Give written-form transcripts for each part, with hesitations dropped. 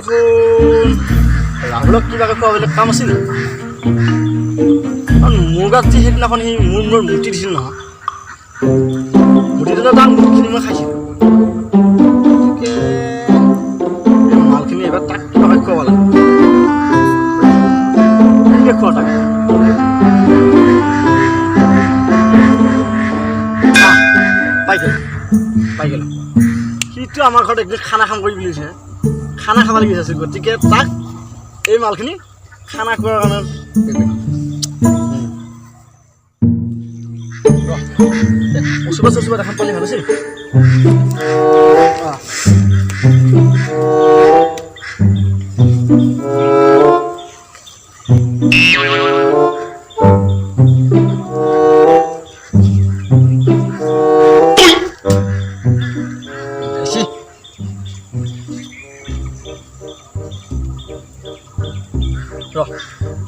দেখোন ৰাহুলক কিবাকৈ খোৱাবলৈ কাম আছিল কাৰণ মোৰ গাত যি সেইদিনাখন সি মোৰ মুটি দিছিল নহয় মুটিটো তাৰ মুটখিনি মই খাইছিলোঁ গতিকে এই মালখিনি এইবাৰ তাক কিবাকৈ খুৱাব লাগে খোৱা তাক পাই গেল সিটো আমাৰ ঘৰত একদিন খানা খাম কৰি বুলিছে খানা খাব লাগি আছে গতিকে তাক এই মালখিনি খানা খোৱাৰ কাৰণে ওচৰ চচুবা এখন পালি ভাল আছিল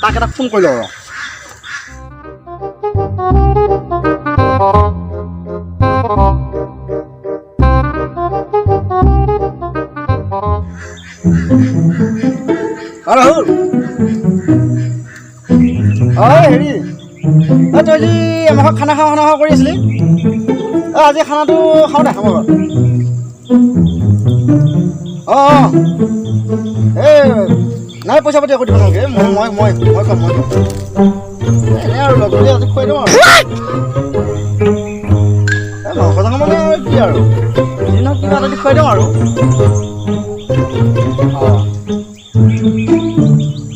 তাক এটা ফোন কৰি লওঁ ৰাহুল হেৰি তই আজি আমাৰ খানা খাওঁ কৰি আছিলি আজি খানাটো খাওঁ দে আমাৰ ঘৰত এই নাই পইচা পাতি একো দিব নালাগে মই কম এনেই আৰু লগতে আজি খুৱাই দিওঁ আৰু মাংস চাংস মানে কি আৰু যি নহওক কিবা এটা দি খুৱাই দিওঁ আৰু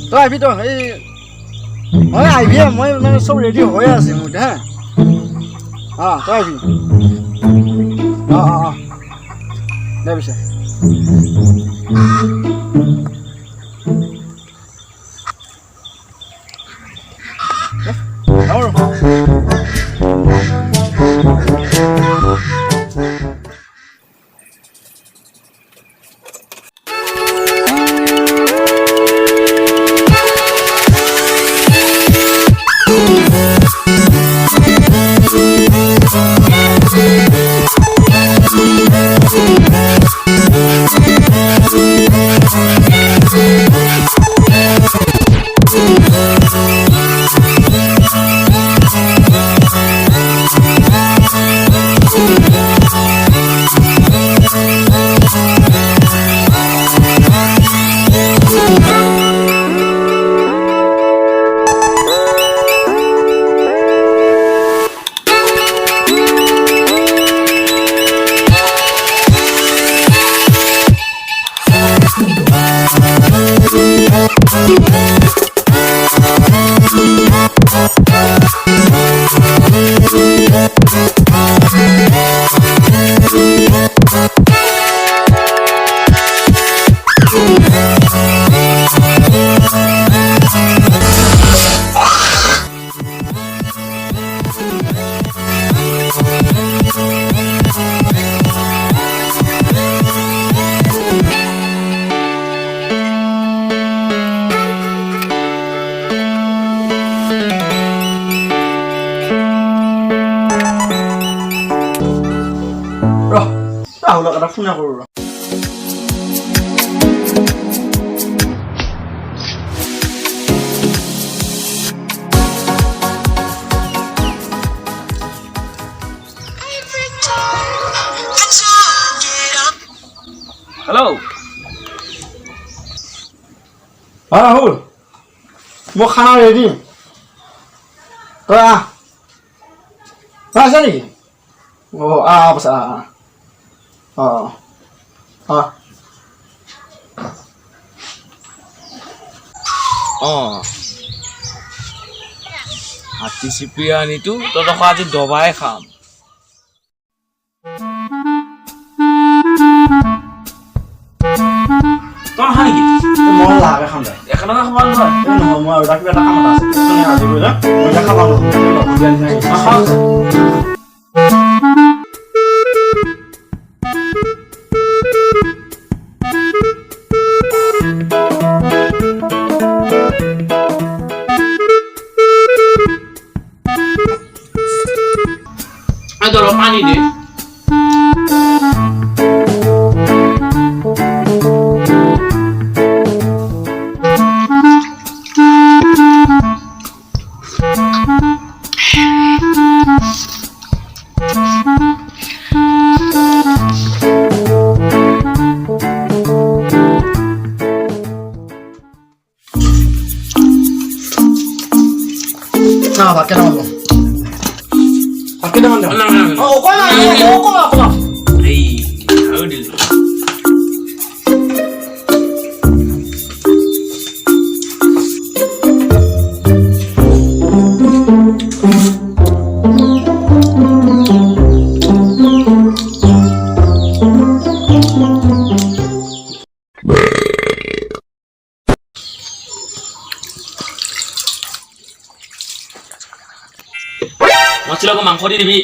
তই আহিবি তই এই আহিবিয়ে মই মানে চব ৰেডি হৈয়ে আছে মোৰ এতিয়া হা তই আহিবি দে পিছে ৰাহুলক এটা ফোন কৰোঁ হেল্ল' ৰাহুল মোৰ খানা ৰেডি তই আছে নেকি পাছা হাতী চিপি আনিতো তহঁতক আজি দবাই খাম তই নাখা নেকি মই লাহে খাম দে একেলগে খাব নহয় নহয় মই আৰু এটা কিবা এটা কাম এটা আছে মই এতিয়া খাব ধৰো পানি দে কেইটামান দিওঁ অকণমান এই আৰু দিলি মছলাকো মাংস দি দিবি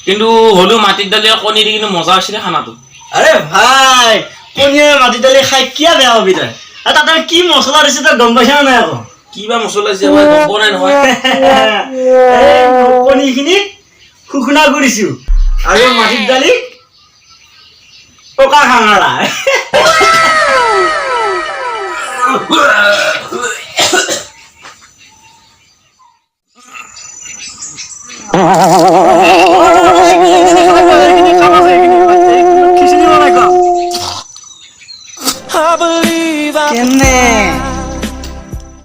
কিন্তু হলেও মাটিৰ দালি আৰু কণী দি কিন্তু মজা হৈছিলে খানাটো আৰে ভাই কণীয়ে মাটি দালি খাই কিয় বেয়া হবি তই আৰু তাতে কি মছলা দিছে তই গম পাইছা নাই আকৌ কিবা মছলা দিছে মই গম পোৱা নাই নহয় কণীখিনিত শুকুনা কৰিছো আৰু মাটিৰ দালি পকা খাঙাৰা I believe I